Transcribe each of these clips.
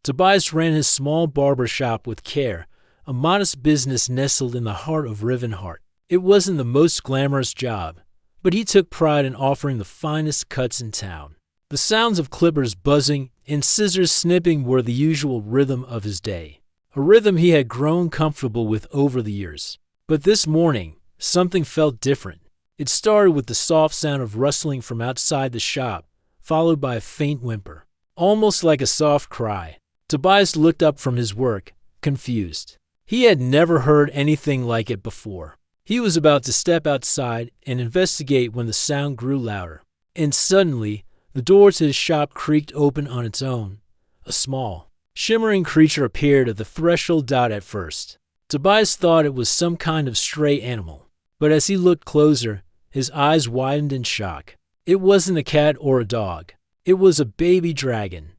Tobias ran his small barber shop with care, a modest business nestled in the heart of Rivenheart. It wasn't the most glamorous job, but he took pride in offering the finest cuts in town. The sounds of clippers buzzing and scissors snipping were the usual rhythm of his day, a rhythm he had grown comfortable with over the years. But this morning, something felt different. It started with the soft sound of rustling from outside the shop, followed by a faint whimper, almost like a soft cry. Tobias looked up from his work, confused. He had never heard anything like it before. He was about to step outside and investigate when the sound grew louder. And suddenly, the door to his shop creaked open on its own. A small, shimmering creature appeared at the threshold. At first, Tobias thought it was some kind of stray animal. But as he looked closer, his eyes widened in shock. It wasn't a cat or a dog. It was a baby dragon.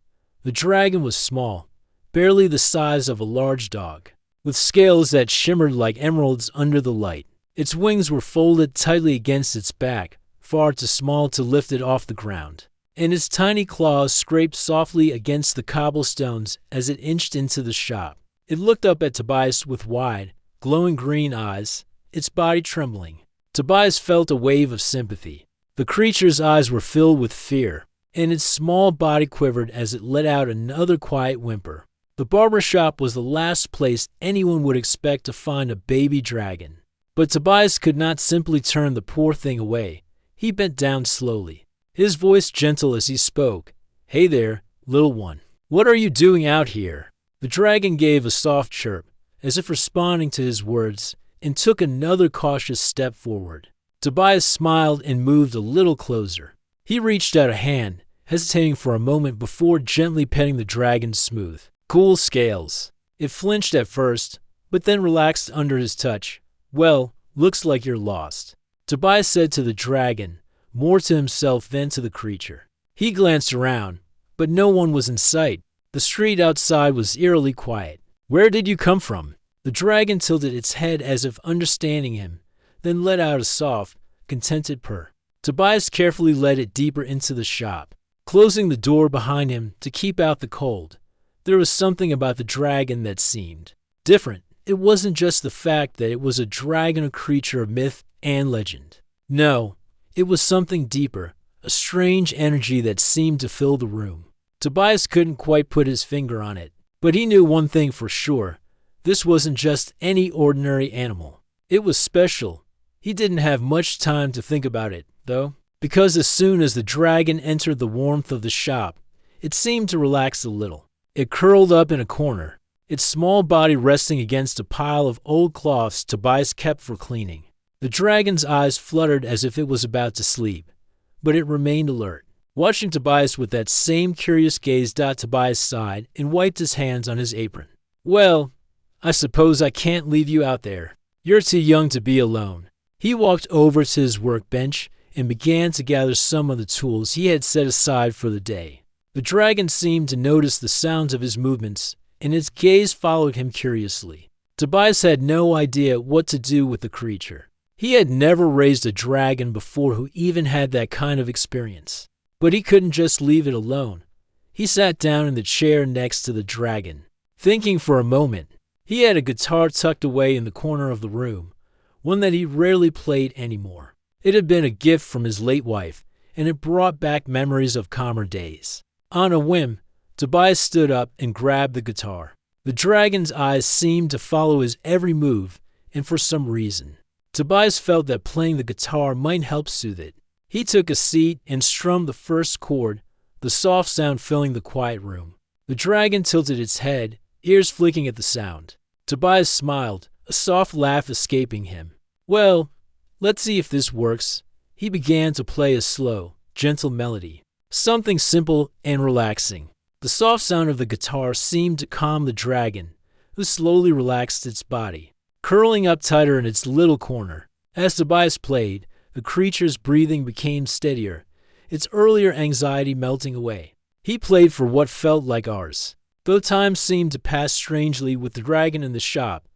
The dragon was small, barely the size of a large dog, with scales that shimmered like emeralds under the light. Its wings were folded tightly against its back, far too small to lift it off the ground, and its tiny claws scraped softly against the cobblestones as it inched into the shop. It looked up at Tobias with wide, glowing green eyes, its body trembling. Tobias felt a wave of sympathy. The creature's eyes were filled with fear, and its small body quivered as it let out another quiet whimper. The barber shop was the last place anyone would expect to find a baby dragon. But Tobias could not simply turn the poor thing away. He bent down slowly, his voice gentle as he spoke. "Hey there, little one. What are you doing out here?" The dragon gave a soft chirp, as if responding to his words, and took another cautious step forward. Tobias smiled and moved a little closer. He reached out a hand, hesitating for a moment before gently petting the dragon's smooth, cool scales. It flinched at first, but then relaxed under his touch. "Well, looks like you're lost," Tobias said to the dragon, more to himself than to the creature. He glanced around, but no one was in sight. The street outside was eerily quiet. "Where did you come from?" The dragon tilted its head as if understanding him, then let out a soft, contented purr. Tobias carefully led it deeper into the shop, closing the door behind him to keep out the cold. There was something about the dragon that seemed different. It wasn't just the fact that it was a dragon, a creature of myth and legend. No, it was something deeper, a strange energy that seemed to fill the room. Tobias couldn't quite put his finger on it, but he knew one thing for sure. This wasn't just any ordinary animal. It was special. He didn't have much time to think about it, though, because as soon as the dragon entered the warmth of the shop, it seemed to relax a little. It curled up in a corner, its small body resting against a pile of old cloths Tobias kept for cleaning. The dragon's eyes fluttered as if it was about to sleep, but it remained alert, watching Tobias with that same curious gaze. Tobias sighed and wiped his hands on his apron. "Well, I suppose I can't leave you out there. You're too young to be alone." He walked over to his workbench and began to gather some of the tools he had set aside for the day. The dragon seemed to notice the sounds of his movements, and its gaze followed him curiously. Tobias had no idea what to do with the creature. He had never raised a dragon before who even had that kind of experience. But he couldn't just leave it alone. He sat down in the chair next to the dragon, thinking for a moment. He had a guitar tucked away in the corner of the room, one that he rarely played anymore. It had been a gift from his late wife, and it brought back memories of calmer days. On a whim, Tobias stood up and grabbed the guitar. The dragon's eyes seemed to follow his every move, and for some reason, Tobias felt that playing the guitar might help soothe it. He took a seat and strummed the first chord, the soft sound filling the quiet room. The dragon tilted its head, ears flicking at the sound. Tobias smiled, a soft laugh escaping him. "Well, let's see if this works." He began to play a slow, gentle melody, something simple and relaxing. The soft sound of the guitar seemed to calm the dragon, who slowly relaxed its body, curling up tighter in its little corner. As Tobias played, the creature's breathing became steadier, its earlier anxiety melting away. He played for what felt like hours. Though time seemed to pass strangely with the dragon in the shop,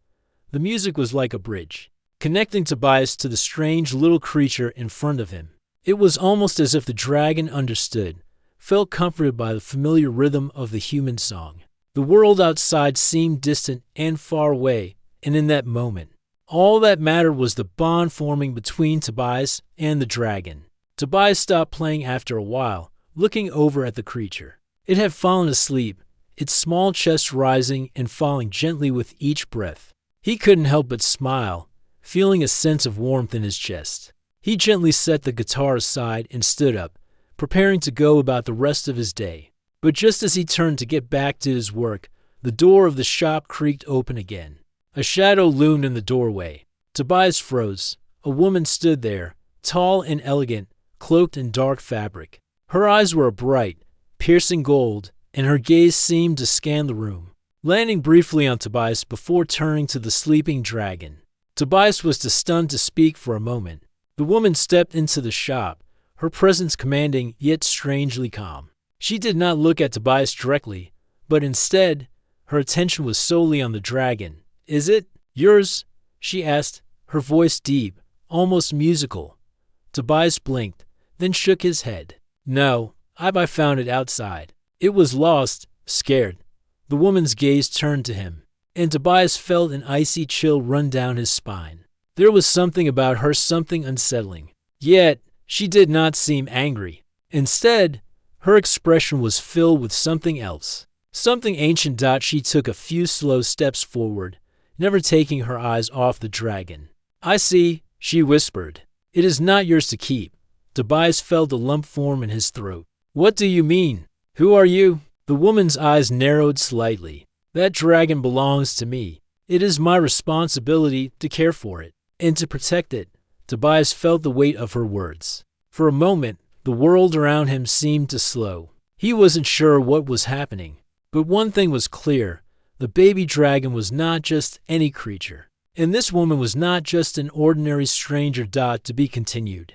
the music was like a bridge, connecting Tobias to the strange little creature in front of him. It was almost as if the dragon understood, felt comforted by the familiar rhythm of the Humyn song. The world outside seemed distant and far away, and in that moment, all that mattered was the bond forming between Tobias and the dragon. Tobias stopped playing after a while, looking over at the creature. It had fallen asleep, its small chest rising and falling gently with each breath. He couldn't help but smile, feeling a sense of warmth in his chest. He gently set the guitar aside and stood up, preparing to go about the rest of his day. But just as he turned to get back to his work, the door of the shop creaked open again. A shadow loomed in the doorway. Tobias froze. A woman stood there, tall and elegant, cloaked in dark fabric. Her eyes were a bright, piercing gold, and her gaze seemed to scan the room, landing briefly on Tobias before turning to the sleeping dragon. Tobias was too stunned to speak for a moment. The woman stepped into the shop, her presence commanding yet strangely calm. She did not look at Tobias directly, but instead, her attention was solely on the dragon. "Is it yours?" she asked, her voice deep, almost musical. Tobias blinked, then shook his head. "No, I found it outside. It was lost, scared." The woman's gaze turned to him, and Tobias felt an icy chill run down his spine. There was something about her, something unsettling. Yet, she did not seem angry. Instead, her expression was filled with something else. Something ancient. She took a few slow steps forward, never taking her eyes off the dragon. "I see," she whispered. "It is not yours to keep." Tobias felt a lump form in his throat. "What do you mean? Who are you?" The woman's eyes narrowed slightly. "That dragon belongs to me. It is my responsibility to care for it and to protect it." Tobias felt the weight of her words. For a moment, the world around him seemed to slow. He wasn't sure what was happening, but one thing was clear. The baby dragon was not just any creature, and this woman was not just an ordinary stranger. To be continued.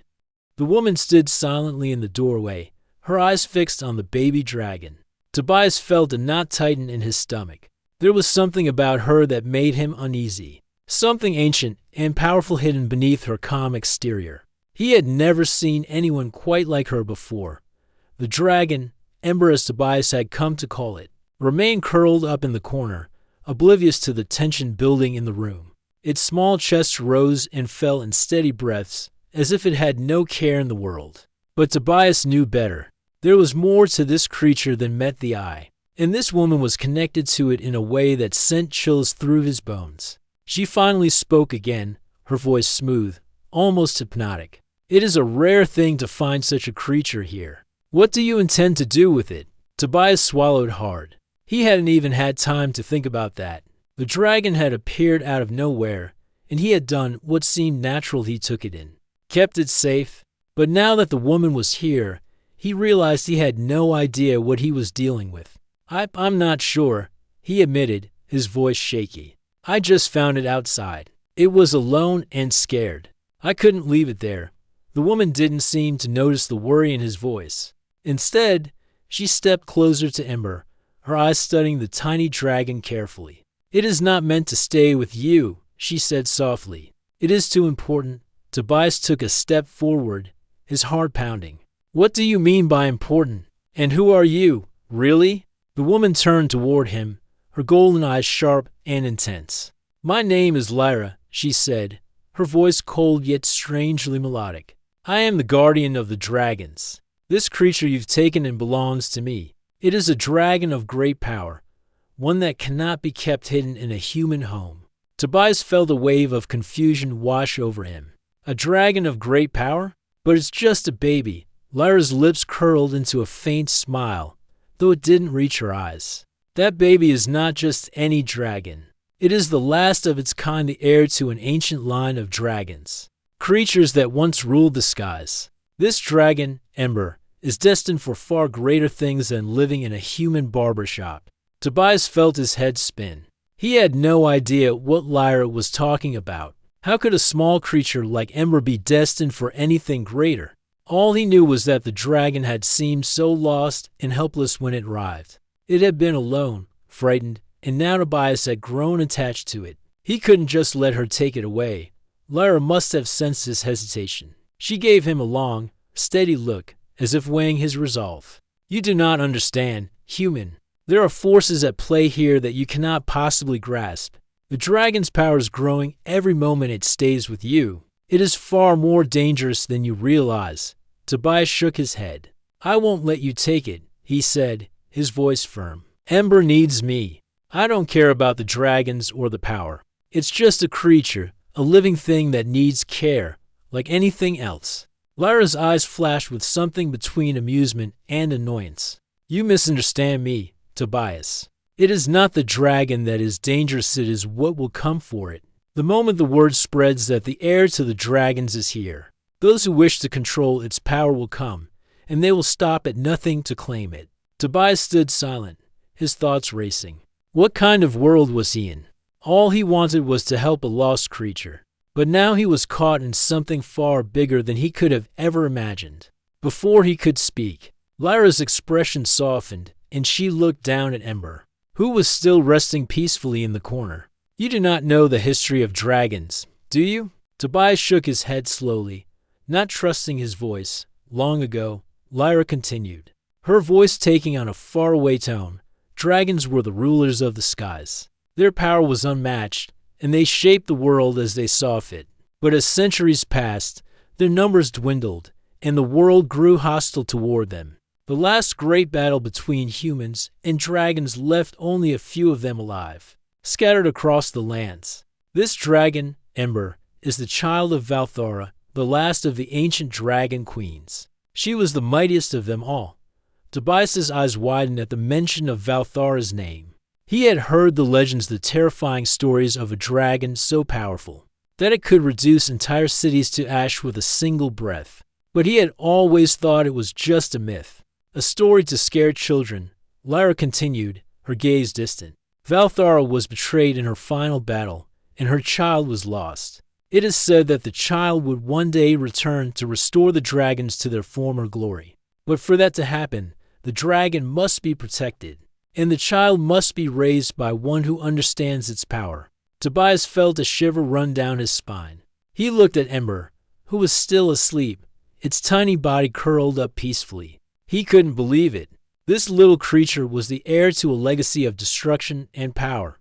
The woman stood silently in the doorway, her eyes fixed on the baby dragon. Tobias felt a knot tighten in his stomach. There was something about her that made him uneasy, something ancient and powerful hidden beneath her calm exterior. He had never seen anyone quite like her before. The dragon, Ember as Tobias had come to call it, remained curled up in the corner, oblivious to the tension building in the room. Its small chest rose and fell in steady breaths, as if it had no care in the world. But Tobias knew better. There was more to this creature than met the eye, and this woman was connected to it in a way that sent chills through his bones. She finally spoke again, her voice smooth, almost hypnotic. "It is a rare thing to find such a creature here. What do you intend to do with it?" Tobias swallowed hard. He hadn't even had time to think about that. The dragon had appeared out of nowhere, and he had done what seemed natural. He took it in, kept it safe. But now that the woman was here, he realized he had no idea what he was dealing with. I'm not sure," he admitted, his voice shaky. "I just found it outside. It was alone and scared. I couldn't leave it there." The woman didn't seem to notice the worry in his voice. Instead, she stepped closer to Ember, her eyes studying the tiny dragon carefully. "It is not meant to stay with you," she said softly. "It is too important." Tobias took a step forward, his heart pounding. "What do you mean by important? And who are you, really?" The woman turned toward him, her golden eyes sharp and intense. "My name is Lyra," she said, her voice cold yet strangely melodic. "I am the guardian of the dragons. This creature you've taken in belongs to me. It is a dragon of great power, one that cannot be kept hidden in a human home." Tobias felt a wave of confusion wash over him. "A dragon of great power? But it's just a baby." Lyra's lips curled into a faint smile, though it didn't reach her eyes. "That baby is not just any dragon. It is the last of its kind, the heir to an ancient line of dragons, creatures that once ruled the skies. This dragon, Ember, is destined for far greater things than living in a human barber shop." Tobias felt his head spin. He had no idea what Lyra was talking about. How could a small creature like Ember be destined for anything greater? All he knew was that the dragon had seemed so lost and helpless when it arrived. It had been alone, frightened, and now Tobias had grown attached to it. He couldn't just let her take it away. Lyra must have sensed his hesitation. She gave him a long, steady look, as if weighing his resolve. "You do not understand, Humyn." There are forces at play here that you cannot possibly grasp. The dragon's power is growing every moment it stays with you. It is far more dangerous than you realize. Tobias shook his head. I won't let you take it, he said, his voice firm. Ember needs me. I don't care about the dragons or the power. It's just a creature, a living thing that needs care, like anything else. Lyra's eyes flashed with something between amusement and annoyance. You misunderstand me, Tobias. It is not the dragon that is dangerous, it is what will come for it. The moment the word spreads that the heir to the dragons is here, those who wish to control its power will come, and they will stop at nothing to claim it. Tobias stood silent, his thoughts racing. What kind of world was he in? All he wanted was to help a lost creature. But now he was caught in something far bigger than he could have ever imagined. Before he could speak, Lyra's expression softened, and she looked down at Ember, who was still resting peacefully in the corner. You do not know the history of dragons, do you? Tobias shook his head slowly, not trusting his voice. Long ago, Lyra continued, her voice taking on a faraway tone. Dragons were the rulers of the skies. Their power was unmatched, and they shaped the world as they saw fit. But as centuries passed, their numbers dwindled, and the world grew hostile toward them. The last great battle between humans and dragons left only a few of them alive, scattered across the lands. This dragon, Ember, is the child of Valthara, the last of the ancient dragon queens. She was the mightiest of them all. Tobias's eyes widened at the mention of Valthara's name. He had heard the legends, the terrifying stories of a dragon so powerful that it could reduce entire cities to ash with a single breath. But he had always thought it was just a myth, a story to scare children. Lyra continued, her gaze distant. Valthara was betrayed in her final battle, and her child was lost. It is said that the child would one day return to restore the dragons to their former glory. But for that to happen, the dragon must be protected, and the child must be raised by one who understands its power. Tobias felt a shiver run down his spine. He looked at Ember, who was still asleep, its tiny body curled up peacefully. He couldn't believe it. This little creature was the heir to a legacy of destruction and power.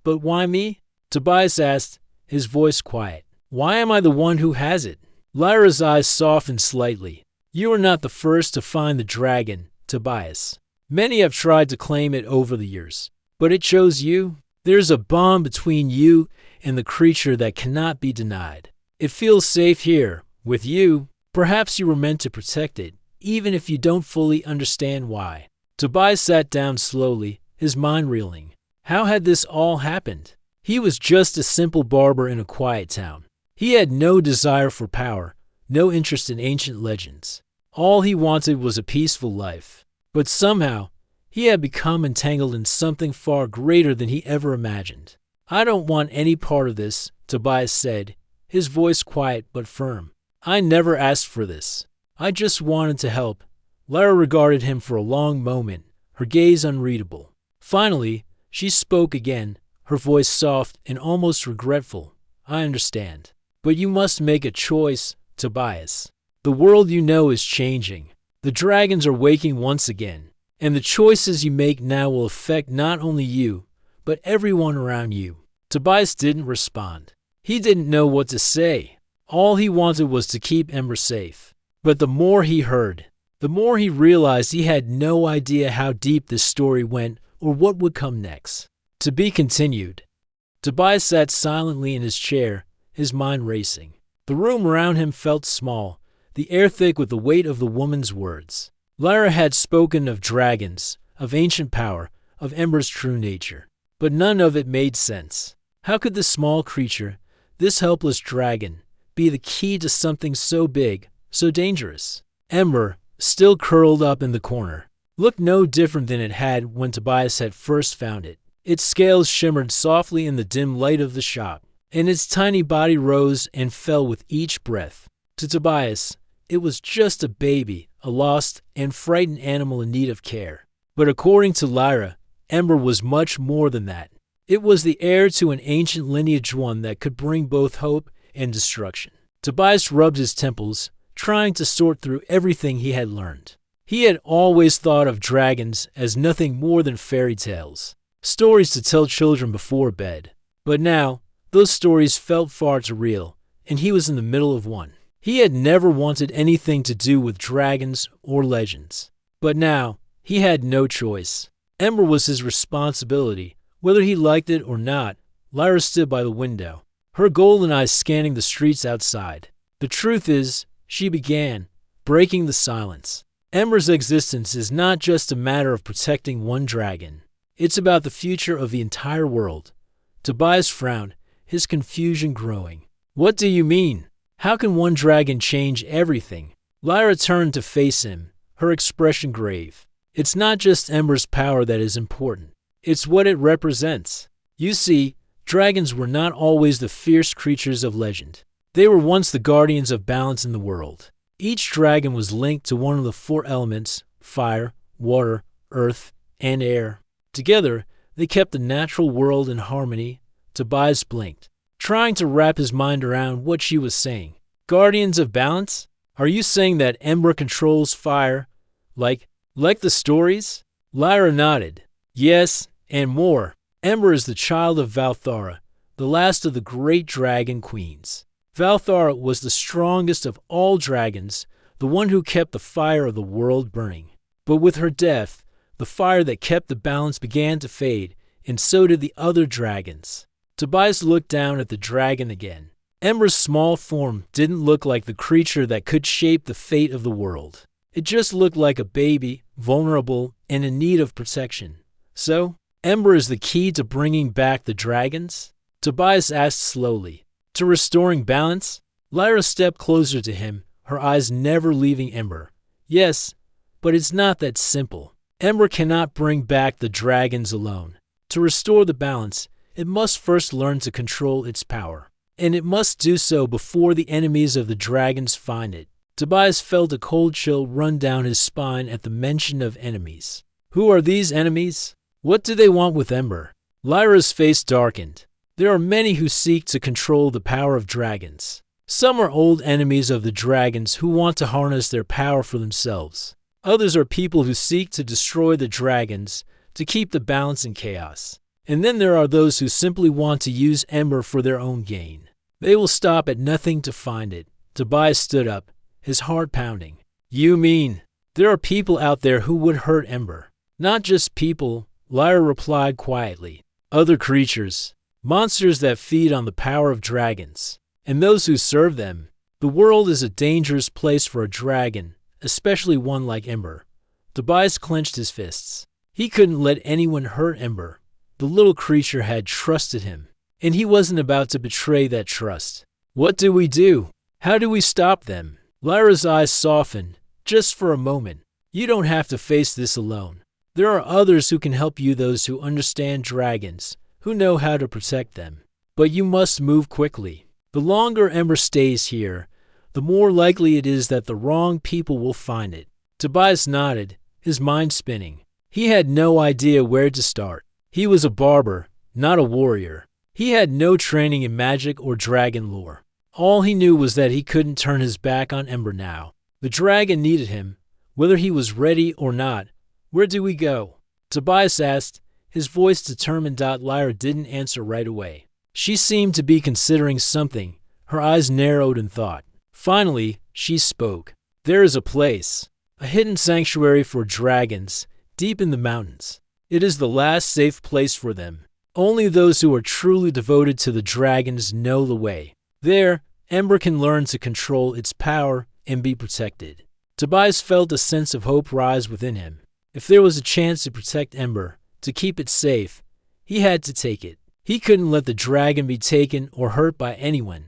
But why me? Tobias asked, his voice quiet. Why am I the one who has it? Lyra's eyes softened slightly. You are not the first to find the dragon, Tobias. Many have tried to claim it over the years, but it chose you. There's a bond between you and the creature that cannot be denied. It feels safe here, with you. Perhaps you were meant to protect it, even if you don't fully understand why. Tobias sat down slowly, his mind reeling. How had this all happened? He was just a simple barber in a quiet town. He had no desire for power, no interest in ancient legends. All he wanted was a peaceful life. But somehow, he had become entangled in something far greater than he ever imagined. I don't want any part of this, Tobias said, his voice quiet but firm. I never asked for this. I just wanted to help. Lyra regarded him for a long moment, her gaze unreadable. Finally, she spoke again, her voice soft and almost regretful. I understand. But you must make a choice, Tobias. The world you know is changing. The dragons are waking once again, and the choices you make now will affect not only you, but everyone around you. Tobias didn't respond. He didn't know what to say. All he wanted was to keep Ember safe. But the more he heard, the more he realized he had no idea how deep this story went or what would come next. To be continued. Tobias sat silently in his chair, his mind racing. The room around him felt small, the air thick with the weight of the woman's words. Lyra had spoken of dragons, of ancient power, of Ember's true nature. But none of it made sense. How could this small creature, this helpless dragon, be the key to something so big, so dangerous? Ember, still curled up in the corner, looked no different than it had when Tobias had first found it. Its scales shimmered softly in the dim light of the shop, and its tiny body rose and fell with each breath. To Tobias, it was just a baby, a lost and frightened animal in need of care. But according to Lyra, Ember was much more than that. It was the heir to an ancient lineage, one that could bring both hope and destruction. Tobias rubbed his temples, trying to sort through everything he had learned. He had always thought of dragons as nothing more than fairy tales, stories to tell children before bed. But now, those stories felt far too real, and he was in the middle of one. He had never wanted anything to do with dragons or legends. But now, he had no choice. Ember was his responsibility. Whether he liked it or not, Lyra stood by the window, her golden eyes scanning the streets outside. The truth is, she began, breaking the silence. Ember's existence is not just a matter of protecting one dragon. It's about the future of the entire world. Tobias frowned, his confusion growing. What do you mean? How can one dragon change everything? Lyra turned to face him, her expression grave. It's not just Ember's power that is important. It's what it represents. You see, dragons were not always the fierce creatures of legend. They were once the guardians of balance in the world. Each dragon was linked to one of the four elements: fire, water, earth, and air. Together, they kept the natural world in harmony. Tobias blinked, trying to wrap his mind around what she was saying. Guardians of balance? Are you saying that Ember controls fire? Like the stories? Lyra nodded. Yes, and more. Ember is the child of Valthara, the last of the great dragon queens. Valthara was the strongest of all dragons, the one who kept the fire of the world burning. But with her death, the fire that kept the balance began to fade, and so did the other dragons. Tobias looked down at the dragon again. Ember's small form didn't look like the creature that could shape the fate of the world. It just looked like a baby, vulnerable, and in need of protection. So, Ember is the key to bringing back the dragons? Tobias asked slowly. To restoring balance? Lyra stepped closer to him, her eyes never leaving Ember. Yes, but it's not that simple. Ember cannot bring back the dragons alone. To restore the balance, it must first learn to control its power. And it must do so before the enemies of the dragons find it. Tobias felt a cold chill run down his spine at the mention of enemies. Who are these enemies? What do they want with Ember? Lyra's face darkened. There are many who seek to control the power of dragons. Some are old enemies of the dragons who want to harness their power for themselves. Others are people who seek to destroy the dragons to keep the balance in chaos. And then there are those who simply want to use Ember for their own gain. They will stop at nothing to find it. Tobias stood up, his heart pounding. You mean, there are people out there who would hurt Ember? Not just people, Lyra replied quietly. Other creatures. Monsters that feed on the power of dragons, and those who serve them. The world is a dangerous place for a dragon, especially one like Ember. Tobias clenched his fists. He couldn't let anyone hurt Ember. The little creature had trusted him, and he wasn't about to betray that trust. What do we do? How do we stop them? Lyra's eyes softened, just for a moment. You don't have to face this alone. There are others who can help you, those who understand dragons, who know how to protect them. But you must move quickly. The longer Ember stays here, the more likely it is that the wrong people will find it. Tobias nodded, his mind spinning. He had no idea where to start. He was a barber, not a warrior. He had no training in magic or dragon lore. All he knew was that he couldn't turn his back on Ember now. The dragon needed him, whether he was ready or not. Where do we go? Tobias asked, his voice determined. Lyra didn't answer right away. She seemed to be considering something, her eyes narrowed in thought. Finally, she spoke. There is a place, a hidden sanctuary for dragons, deep in the mountains. It is the last safe place for them. Only those who are truly devoted to the dragons know the way. There, Ember can learn to control its power and be protected. Tobias felt a sense of hope rise within him. If there was a chance to protect Ember, to keep it safe, he had to take it. He couldn't let the dragon be taken or hurt by anyone.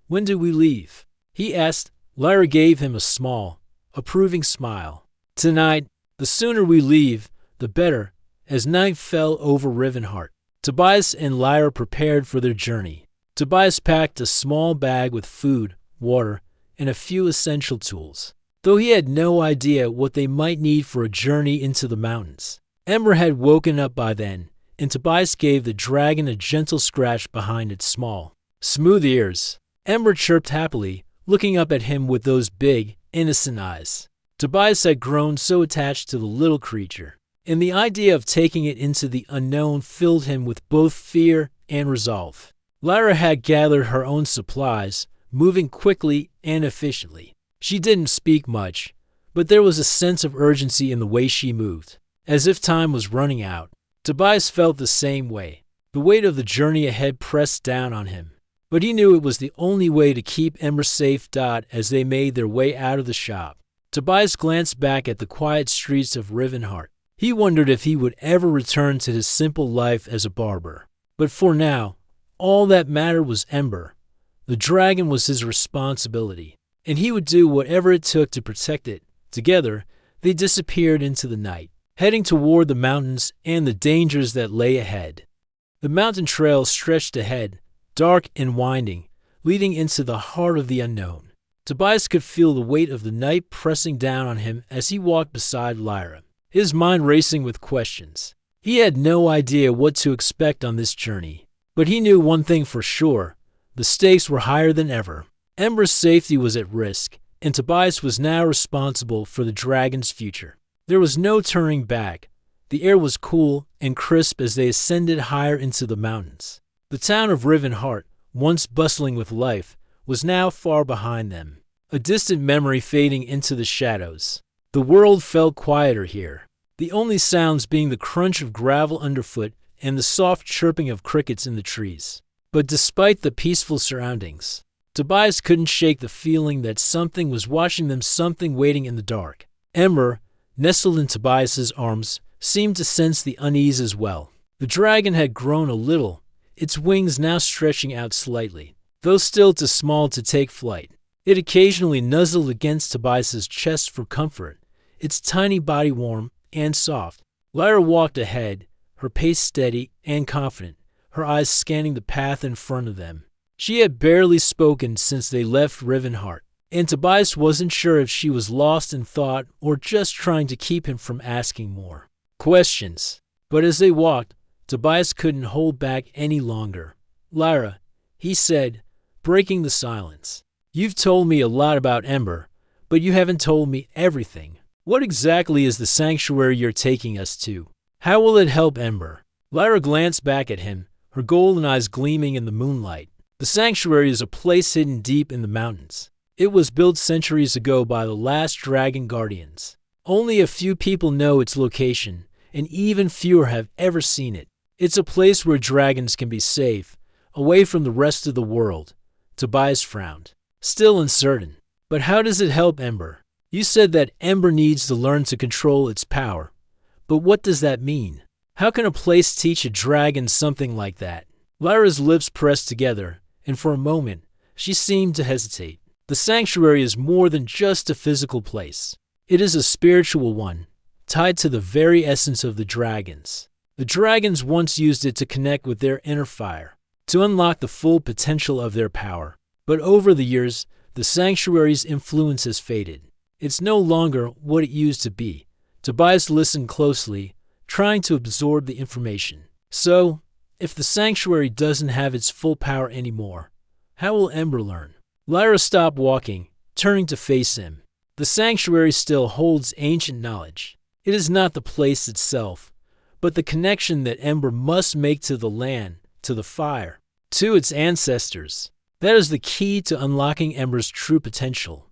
When do we leave? He asked. Lyra gave him a small, approving smile. Tonight. The sooner we leave, the better, as night fell over Rivenheart. Tobias and Lyra prepared for their journey. Tobias packed a small bag with food, water, and a few essential tools, though he had no idea what they might need for a journey into the mountains. Ember had woken up by then, and Tobias gave the dragon a gentle scratch behind its small, smooth ears. Ember chirped happily, looking up at him with those big, innocent eyes. Tobias had grown so attached to the little creature, and the idea of taking it into the unknown filled him with both fear and resolve. Lyra had gathered her own supplies, moving quickly and efficiently. She didn't speak much, but there was a sense of urgency in the way she moved, as if time was running out. Tobias felt the same way. The weight of the journey ahead pressed down on him, but he knew it was the only way to keep Ember safe. As they made their way out of the shop, Tobias glanced back at the quiet streets of Rivenheart. He wondered if he would ever return to his simple life as a barber. But for now, all that mattered was Ember. The dragon was his responsibility, and he would do whatever it took to protect it. Together, they disappeared into the night, heading toward the mountains and the dangers that lay ahead. The mountain trail stretched ahead, dark and winding, leading into the heart of the unknown. Tobias could feel the weight of the night pressing down on him as he walked beside Lyra, his mind racing with questions. He had no idea what to expect on this journey, but he knew one thing for sure: the stakes were higher than ever. Ember's safety was at risk, and Tobias was now responsible for the dragon's future. There was no turning back. The air was cool and crisp as they ascended higher into the mountains. The town of Rivenheart, once bustling with life, was now far behind them, a distant memory fading into the shadows. The world felt quieter here, the only sounds being the crunch of gravel underfoot and the soft chirping of crickets in the trees. But despite the peaceful surroundings, Tobias couldn't shake the feeling that something was watching them, something waiting in the dark. Ember, nestled in Tobias's arms, seemed to sense the unease as well. The dragon had grown a little, its wings now stretching out slightly, though still too small to take flight. It occasionally nuzzled against Tobias's chest for comfort, its tiny body warm and soft. Lyra walked ahead, her pace steady and confident, her eyes scanning the path in front of them. She had barely spoken since they left Rivenheart, and Tobias wasn't sure if she was lost in thought or just trying to keep him from asking more questions. But as they walked, Tobias couldn't hold back any longer. "Lyra," he said, breaking the silence, "you've told me a lot about Ember, but you haven't told me everything. What exactly is the sanctuary you're taking us to? How will it help Ember?" Lyra glanced back at him, her golden eyes gleaming in the moonlight. "The sanctuary is a place hidden deep in the mountains. It was built centuries ago by the last dragon guardians. Only a few people know its location, and even fewer have ever seen it. It's a place where dragons can be safe, away from the rest of the world." Tobias frowned, still uncertain. "But how does it help Ember? You said that Ember needs to learn to control its power. But what does that mean? How can a place teach a dragon something like that?" Lyra's lips pressed together, and for a moment, she seemed to hesitate. "The sanctuary is more than just a physical place. It is a spiritual one, tied to the very essence of the dragons. The dragons once used it to connect with their inner fire, to unlock the full potential of their power. But over the years, the sanctuary's influence has faded. It's no longer what it used to be." Tobias listened closely, trying to absorb the information. "So, if the sanctuary doesn't have its full power anymore, how will Ember learn?" Lyra stopped walking, turning to face him. "The sanctuary still holds ancient knowledge. It is not the place itself, but the connection that Ember must make to the land, to the fire, to its ancestors. That is the key to unlocking Ember's true potential."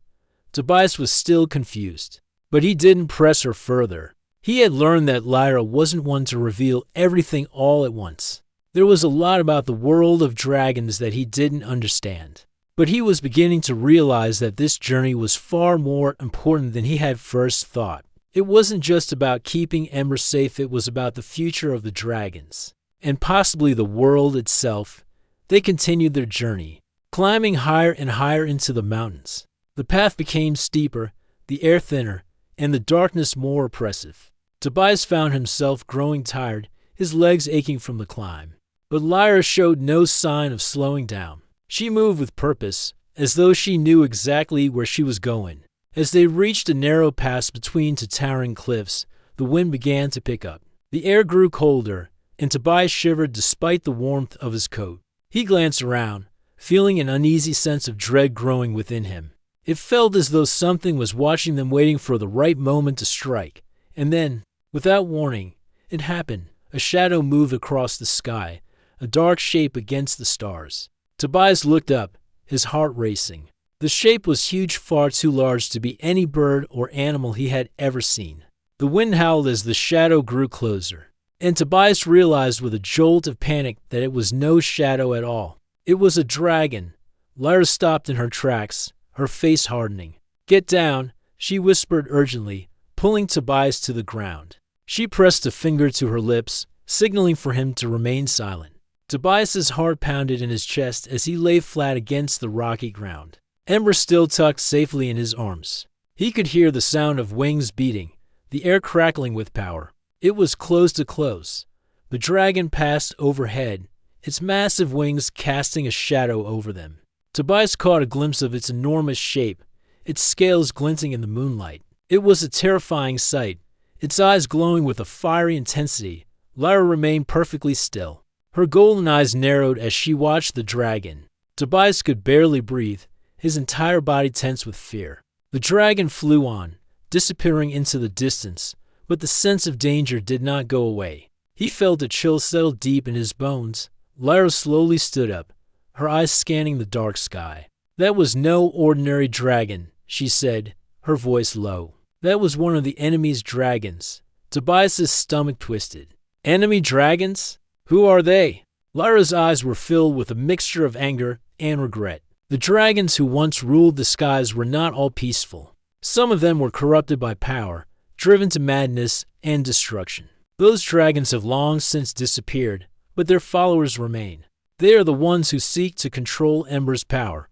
Tobias was still confused, but he didn't press her further. He had learned that Lyra wasn't one to reveal everything all at once. There was a lot about the world of dragons that he didn't understand. But he was beginning to realize that this journey was far more important than he had first thought. It wasn't just about keeping Ember safe, it was about the future of the dragons, and possibly the world itself. They continued their journey, climbing higher and higher into the mountains. The path became steeper, the air thinner, and the darkness more oppressive. Tobias found himself growing tired, his legs aching from the climb. But Lyra showed no sign of slowing down. She moved with purpose, as though she knew exactly where she was going. As they reached a narrow pass between two towering cliffs, the wind began to pick up. The air grew colder, and Tobias shivered despite the warmth of his coat. He glanced around, feeling an uneasy sense of dread growing within him. It felt as though something was watching them, waiting for the right moment to strike. And then, without warning, it happened. A shadow moved across the sky, a dark shape against the stars. Tobias looked up, his heart racing. The shape was huge, far too large to be any bird or animal he had ever seen. The wind howled as the shadow grew closer, and Tobias realized with a jolt of panic that it was no shadow at all. It was a dragon. Lyra stopped in her tracks, her face hardening. "Get down," she whispered urgently, pulling Tobias to the ground. She pressed a finger to her lips, signaling for him to remain silent. Tobias's heart pounded in his chest as he lay flat against the rocky ground, Ember still tucked safely in his arms. He could hear the sound of wings beating, the air crackling with power. It was close to close. The dragon passed overhead, its massive wings casting a shadow over them. Tobias caught a glimpse of its enormous shape, its scales glinting in the moonlight. It was a terrifying sight, its eyes glowing with a fiery intensity. Lyra remained perfectly still. Her golden eyes narrowed as she watched the dragon. Tobias could barely breathe, his entire body tense with fear. The dragon flew on, disappearing into the distance, but the sense of danger did not go away. He felt a chill settle deep in his bones. Lyra slowly stood up, her eyes scanning the dark sky. "That was no ordinary dragon," she said, her voice low. "That was one of the enemy's dragons." Tobias's stomach twisted. "Enemy dragons? Who are they?" Lyra's eyes were filled with a mixture of anger and regret. The dragons who once ruled the skies were not all peaceful. Some of them were corrupted by power, driven to madness and destruction. Those dragons have long since disappeared, but their followers remain. They are the ones who seek to control Ember's power.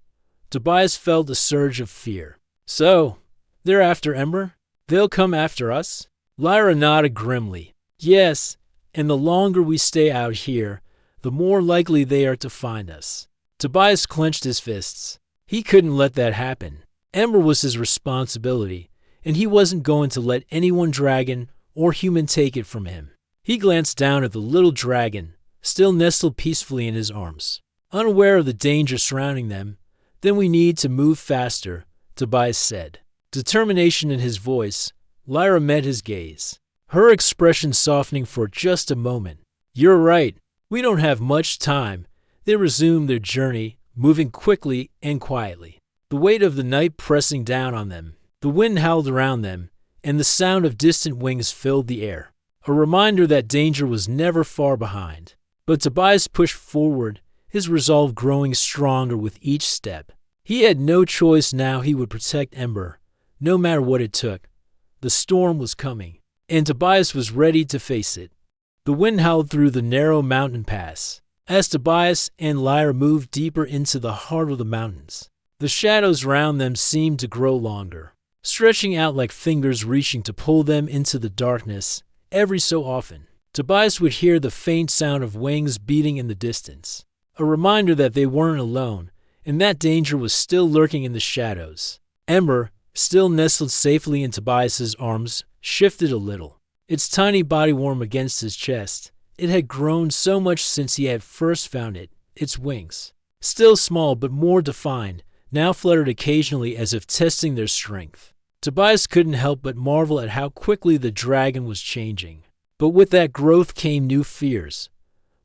Tobias felt a surge of fear. "So, they're after Ember? They'll come after us?" Lyra nodded grimly. "Yes, and the longer we stay out here, the more likely they are to find us." Tobias clenched his fists. He couldn't let that happen. Ember was his responsibility, and he wasn't going to let anyone, dragon or human, take it from him. He glanced down at the little dragon, still nestled peacefully in his arms, unaware of the danger surrounding them. "Then we need to move faster," Tobias said. Determination in his voice. Lyra met his gaze, her expression softening for just a moment. "You're right. We don't have much time." They resumed their journey, moving quickly and quietly, the weight of the night pressing down on them. The wind howled around them, and the sound of distant wings filled the air, a reminder that danger was never far behind. But Tobias pushed forward, his resolve growing stronger with each step. He had no choice now. He would protect Ember, no matter what it took. The storm was coming, and Tobias was ready to face it. The wind howled through the narrow mountain pass. As Tobias and Lyra moved deeper into the heart of the mountains, the shadows around them seemed to grow longer, stretching out like fingers reaching to pull them into the darkness. Every so often, Tobias would hear the faint sound of wings beating in the distance, a reminder that they weren't alone, and that danger was still lurking in the shadows. Ember, still nestled safely in Tobias's arms, shifted a little, its tiny body warm against his chest. It had grown so much since he had first found it. Its wings, still small but more defined, now fluttered occasionally as if testing their strength. Tobias couldn't help but marvel at how quickly the dragon was changing. But with that growth came new fears.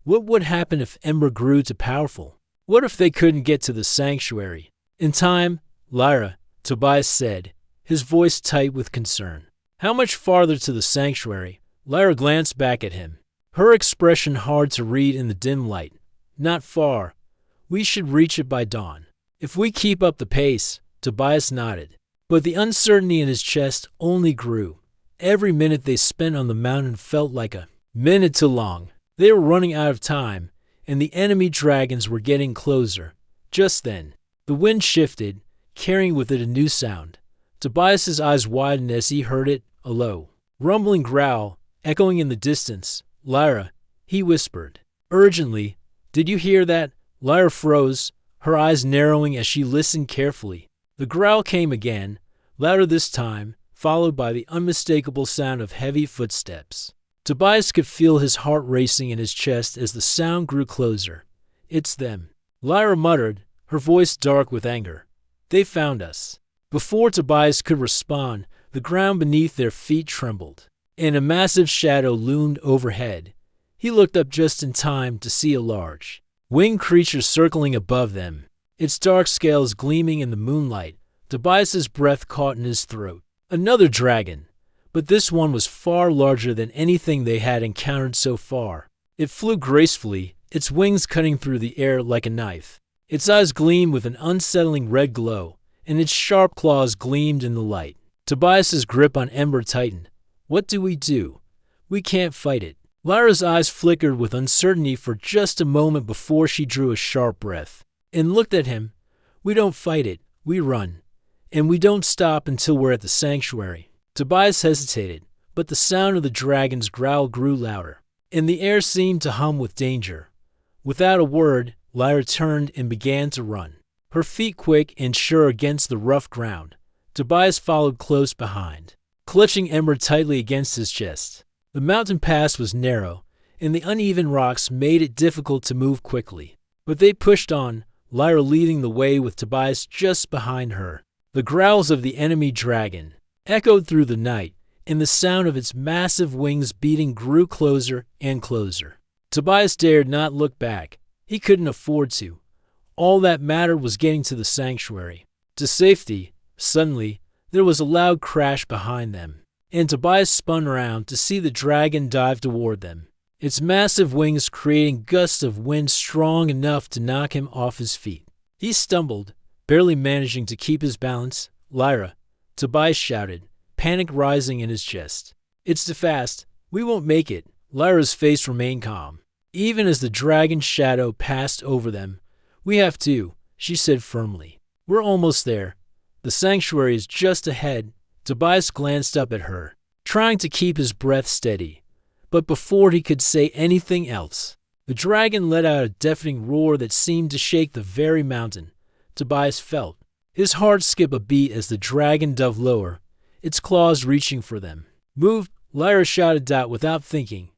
What would happen if Ember grew too powerful? What if they couldn't get to the sanctuary in time? "Lyra," Tobias said, his voice tight with concern. "How much farther to the sanctuary?" Lyra glanced back at him, her expression hard to read in the dim light. "Not far. We should reach it by dawn. If we keep up the pace." Tobias nodded, but the uncertainty in his chest only grew. Every minute they spent on the mountain felt like a minute too long. They were running out of time, and the enemy dragons were getting closer. Just then, the wind shifted, carrying with it a new sound. Tobias's eyes widened as he heard it, a low, rumbling growl, echoing in the distance. "Lyra," he whispered urgently, "did you hear that?" Lyra froze, her eyes narrowing as she listened carefully. The growl came again, louder this time, followed by the unmistakable sound of heavy footsteps. Tobias could feel his heart racing in his chest as the sound grew closer. "It's them," Lyra muttered, her voice dark with anger. "They found us." Before Tobias could respond, the ground beneath their feet trembled, and a massive shadow loomed overhead. He looked up just in time to see a large, winged creature circling above them, its dark scales gleaming in the moonlight. Tobias's breath caught in his throat. Another dragon, but this one was far larger than anything they had encountered so far. It flew gracefully, its wings cutting through the air like a knife. Its eyes gleamed with an unsettling red glow, and its sharp claws gleamed in the light. Tobias's grip on Ember tightened. What do? We can't fight it. Lyra's eyes flickered with uncertainty for just a moment before she drew a sharp breath and looked at him. We don't fight it, we run. And we don't stop until we're at the sanctuary. Tobias hesitated, but the sound of the dragon's growl grew louder, and the air seemed to hum with danger. Without a word, Lyra turned and began to run, her feet quick and sure against the rough ground. Tobias followed close behind, clutching Ember tightly against his chest. The mountain pass was narrow, and the uneven rocks made it difficult to move quickly. But they pushed on, Lyra leading the way with Tobias just behind her. The growls of the enemy dragon echoed through the night, and the sound of its massive wings beating grew closer and closer. Tobias dared not look back. He couldn't afford to. All that mattered was getting to the sanctuary, to safety. Suddenly, there was a loud crash behind them, and Tobias spun around to see the dragon dive toward them, its massive wings creating gusts of wind strong enough to knock him off his feet. He stumbled, barely managing to keep his balance. Lyra, Tobias shouted, panic rising in his chest. It's too fast. We won't make it. Lyra's face remained calm, even as the dragon's shadow passed over them. We have to, she said firmly. We're almost there. The sanctuary is just ahead. Tobias glanced up at her, trying to keep his breath steady. But before he could say anything else, the dragon let out a deafening roar that seemed to shake the very mountain. Tobias felt his heart skip a beat as the dragon dove lower, its claws reaching for them. Move, Lyra shouted out without thinking.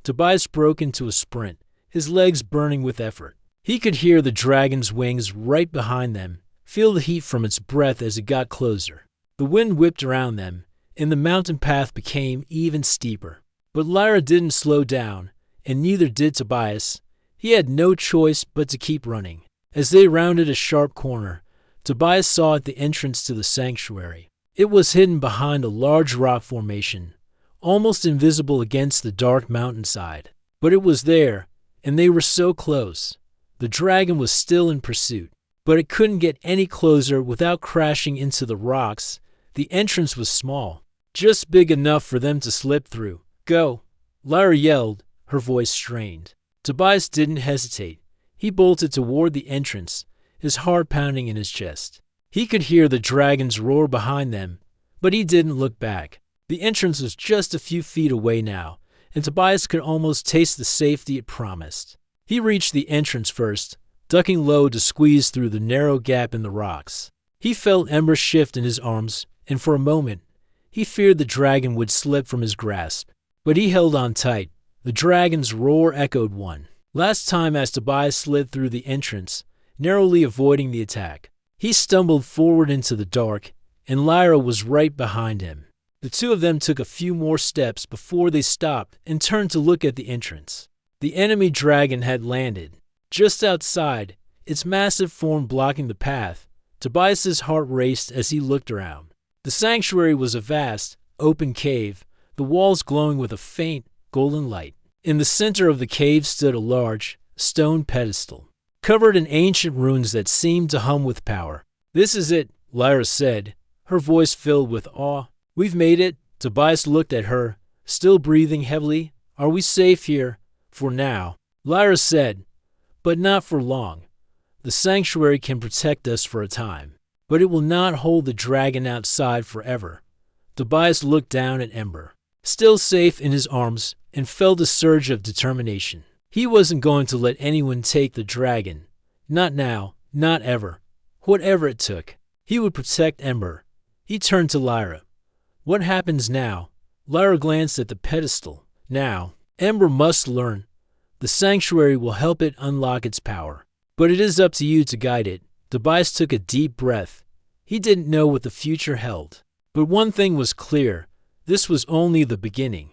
Tobias broke into a sprint, his legs burning with effort. He could hear the dragon's wings right behind them, feel the heat from its breath as it got closer. The wind whipped around them, and the mountain path became even steeper. But Lyra didn't slow down, and neither did Tobias. He had no choice but to keep running. As they rounded a sharp corner, Tobias saw at the entrance to the sanctuary. It was hidden behind a large rock formation, almost invisible against the dark mountainside. But it was there, and they were so close. The dragon was still in pursuit, but it couldn't get any closer without crashing into the rocks. The entrance was small, just big enough for them to slip through. Go, Lyra yelled, her voice strained. Tobias didn't hesitate. He bolted toward the entrance, his heart pounding in his chest. He could hear the dragon's roar behind them, but he didn't look back. The entrance was just a few feet away now, and Tobias could almost taste the safety it promised. He reached the entrance first, ducking low to squeeze through the narrow gap in the rocks. He felt Ember shift in his arms, and for a moment, he feared the dragon would slip from his grasp. But he held on tight. The dragon's roar echoed one last time as Tobias slid through the entrance, narrowly avoiding the attack. He stumbled forward into the dark, and Lyra was right behind him. The two of them took a few more steps before they stopped and turned to look at the entrance. The enemy dragon had landed just outside, its massive form blocking the path. Tobias's heart raced as he looked around. The sanctuary was a vast, open cave, the walls glowing with a faint, golden light. In the center of the cave stood a large, stone pedestal, covered in ancient runes that seemed to hum with power. This is it, Lyra said, her voice filled with awe. We've made it. Tobias looked at her, still breathing heavily. Are we safe here? For now, Lyra said, but not for long. The sanctuary can protect us for a time, but it will not hold the dragon outside forever. Tobias looked down at Ember, still safe in his arms, and felt a surge of determination. He wasn't going to let anyone take the dragon. Not now, not ever. Whatever it took, he would protect Ember. He turned to Lyra. What happens now? Lyra glanced at the pedestal. Now, Ember must learn. The sanctuary will help it unlock its power, but it is up to you to guide it. Tobias took a deep breath. He didn't know what the future held. But one thing was clear: this was only the beginning.